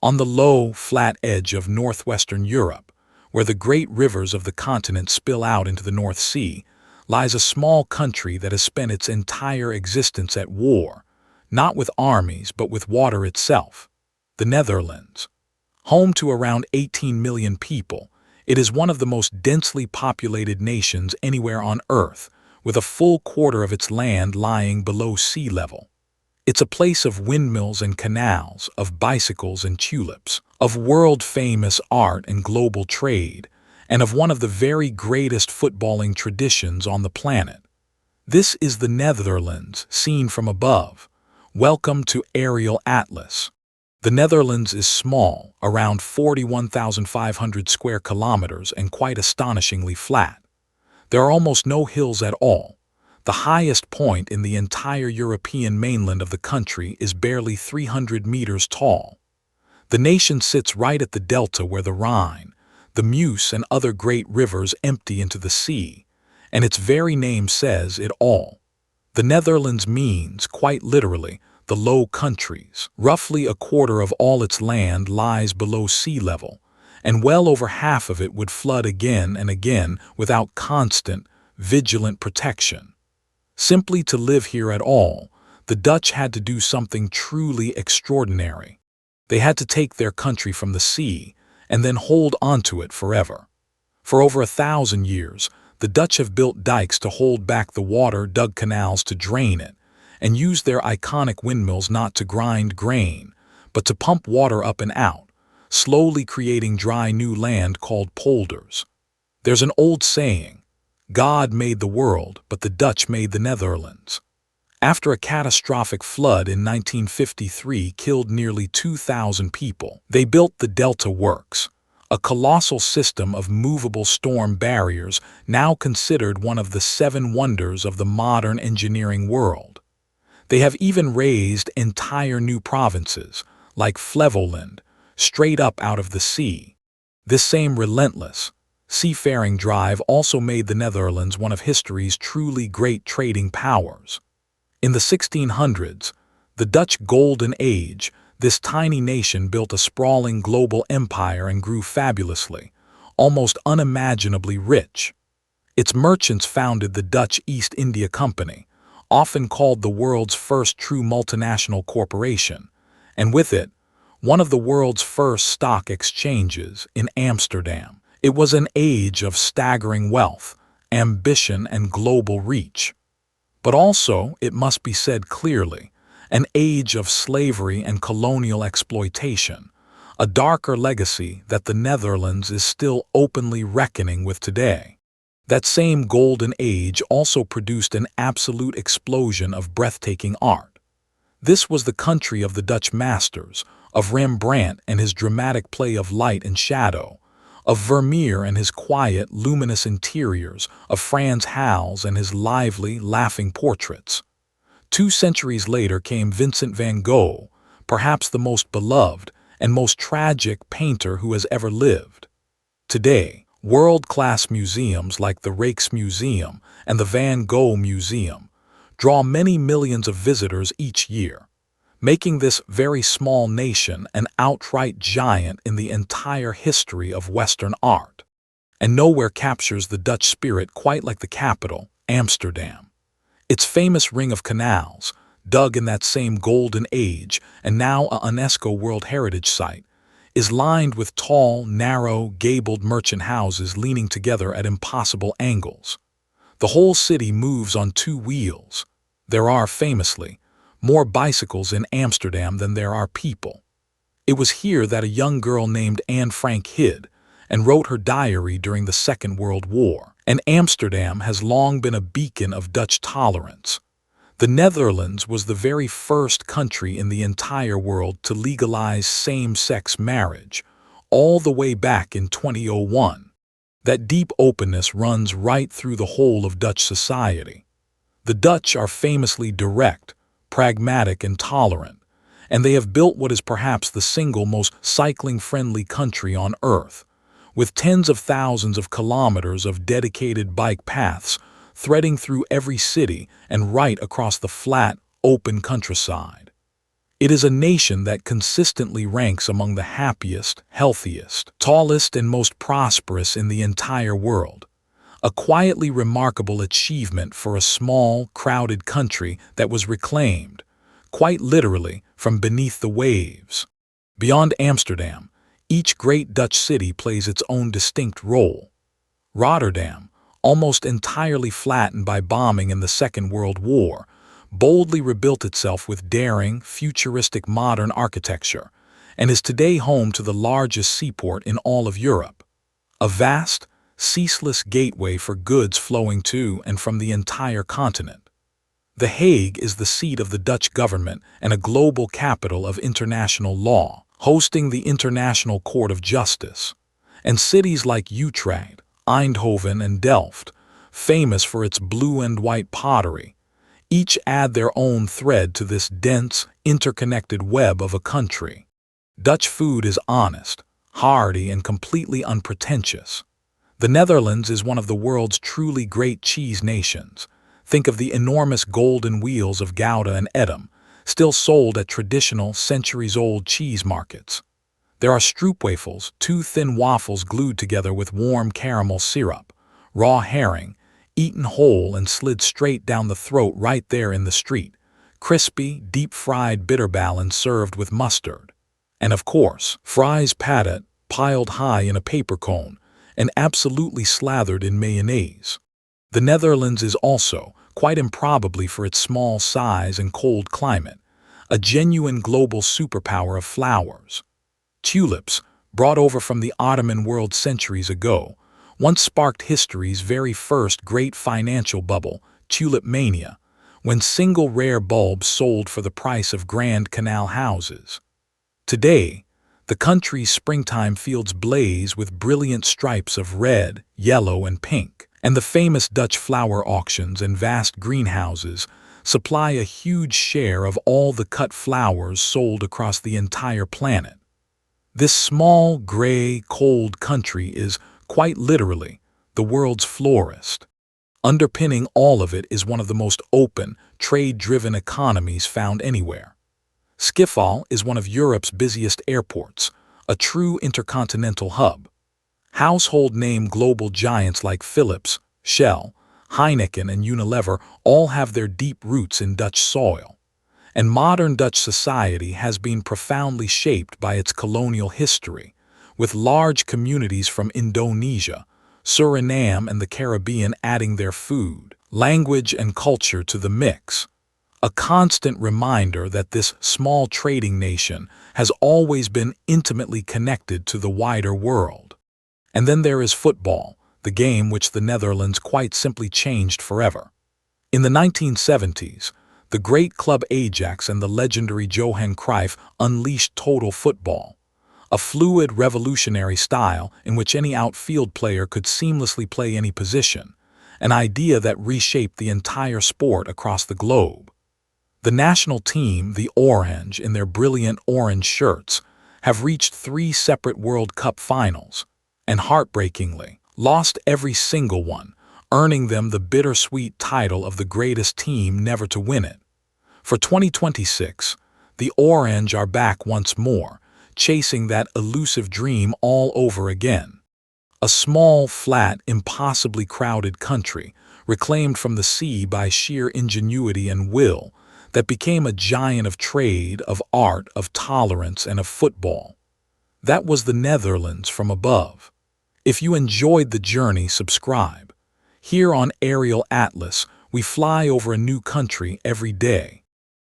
On the low, flat edge of northwestern Europe, where the great rivers of the continent spill out into the North Sea, lies a small country that has spent its entire existence at war, not with armies but with water itself, the Netherlands. Home to around 18 million people, it is one of the most densely populated nations anywhere on Earth, with a full quarter of its land lying below sea level. It's a place of windmills and canals, of bicycles and tulips, of world-famous art and global trade, and of one of the very greatest footballing traditions on the planet. This is the Netherlands, seen from above. Welcome to Aerial Atlas. The Netherlands is small, around 41,500 square kilometers and quite astonishingly flat. There are almost no hills at all. The highest point in the entire European mainland of the country is barely 300 meters tall. The nation sits right at the delta where the Rhine, the Meuse and other great rivers empty into the sea, and its very name says it all. The Netherlands means, quite literally, the Low Countries. Roughly a quarter of all its land lies below sea level, and well over half of it would flood again and again without constant, vigilant protection. Simply to live here at all, the Dutch had to do something truly extraordinary. They had to take their country from the sea and then hold onto it forever. For over 1,000 years, the Dutch have built dikes to hold back the water, dug canals to drain it, and used their iconic windmills not to grind grain, but to pump water up and out, slowly creating dry new land called polders. There's an old saying, God made the world, but the Dutch made the Netherlands. After a catastrophic flood in 1953 killed nearly 2,000 people, they built the Delta Works, a colossal system of movable storm barriers now considered one of the 7 wonders of the modern engineering world. They have even raised entire new provinces, like Flevoland, straight up out of the sea. This same relentless, seafaring drive also made the Netherlands one of history's truly great trading powers. In the 1600s, the Dutch Golden Age, this tiny nation built a sprawling global empire and grew fabulously, almost unimaginably rich. Its merchants founded the Dutch East India Company, often called the world's first true multinational corporation, and with it, one of the world's first stock exchanges in Amsterdam. It was an age of staggering wealth, ambition, and global reach. But also, it must be said clearly, an age of slavery and colonial exploitation, a darker legacy that the Netherlands is still openly reckoning with today. That same golden age also produced an absolute explosion of breathtaking art. This was the country of the Dutch masters, of Rembrandt and his dramatic play of light and shadow, of Vermeer and his quiet, luminous interiors, of Frans Hals and his lively, laughing portraits. 2 centuries later came Vincent van Gogh, perhaps the most beloved and most tragic painter who has ever lived. Today, world-class museums like the Rijksmuseum and the Van Gogh Museum draw many millions of visitors each year, making this very small nation an outright giant in the entire history of Western art. And nowhere captures the Dutch spirit quite like the capital, Amsterdam. Its famous ring of canals, dug in that same golden age and now a UNESCO World Heritage Site, is lined with tall, narrow, gabled merchant houses leaning together at impossible angles. The whole city moves on 2 wheels. There are, famously, more bicycles in Amsterdam than there are people. It was here that a young girl named Anne Frank hid and wrote her diary during the Second World War, and Amsterdam has long been a beacon of Dutch tolerance. The Netherlands was the very first country in the entire world to legalize same-sex marriage, all the way back in 2001. That deep openness runs right through the whole of Dutch society. The Dutch are famously direct, pragmatic, and tolerant, and they have built what is perhaps the single most cycling-friendly country on Earth, with tens of thousands of kilometers of dedicated bike paths threading through every city and right across the flat, open countryside. It is a nation that consistently ranks among the happiest, healthiest, tallest, and most prosperous in the entire world. A quietly remarkable achievement for a small, crowded country that was reclaimed, quite literally, from beneath the waves. Beyond Amsterdam, each great Dutch city plays its own distinct role. Rotterdam, almost entirely flattened by bombing in the Second World War, boldly rebuilt itself with daring, futuristic modern architecture, and is today home to the largest seaport in all of Europe. A vast, ceaseless gateway for goods flowing to and from the entire continent. The Hague is the seat of the Dutch government and a global capital of international law, hosting the International Court of Justice. And cities like Utrecht, Eindhoven, and Delft, famous for its blue and white pottery, each add their own thread to this dense, interconnected web of a country. Dutch food is honest, hearty, and completely unpretentious. The Netherlands is one of the world's truly great cheese nations. Think of the enormous golden wheels of Gouda and Edam, still sold at traditional, centuries-old cheese markets. There are stroopwafels, two thin waffles glued together with warm caramel syrup, raw herring, eaten whole and slid straight down the throat right there in the street, crispy, deep-fried bitterballen served with mustard. And of course, fries patat, piled high in a paper cone, and absolutely slathered in mayonnaise. The Netherlands is also, quite improbably for its small size and cold climate, a genuine global superpower of flowers. Tulips, brought over from the Ottoman world centuries ago, once sparked history's very first great financial bubble, tulip mania, when single rare bulbs sold for the price of grand canal houses. Today, the country's springtime fields blaze with brilliant stripes of red, yellow, and pink, and the famous Dutch flower auctions and vast greenhouses supply a huge share of all the cut flowers sold across the entire planet. This small, gray, cold country is, quite literally, the world's florist. Underpinning all of it is one of the most open, trade-driven economies found anywhere. Schiphol is one of Europe's busiest airports, a true intercontinental hub. Household name global giants like Philips, Shell, Heineken, and Unilever all have their deep roots in Dutch soil. And modern Dutch society has been profoundly shaped by its colonial history, with large communities from Indonesia, Suriname, and the Caribbean adding their food, language, and culture to the mix. A constant reminder that this small trading nation has always been intimately connected to the wider world. And then there is football, the game which the Netherlands quite simply changed forever. In the 1970s, the great club Ajax and the legendary Johan Cruyff unleashed total football, a fluid, revolutionary style in which any outfield player could seamlessly play any position, an idea that reshaped the entire sport across the globe. The national team, the Oranje, in their brilliant orange shirts, have reached 3 separate World Cup finals, and heartbreakingly, lost every single one, earning them the bittersweet title of the greatest team never to win it. For 2026, the Oranje are back once more, chasing that elusive dream all over again. A small, flat, impossibly crowded country, reclaimed from the sea by sheer ingenuity and will, that became a giant of trade, of art, of tolerance, and of football. That was the Netherlands from above. If you enjoyed the journey, subscribe. Here on Aerial Atlas, we fly over a new country every day.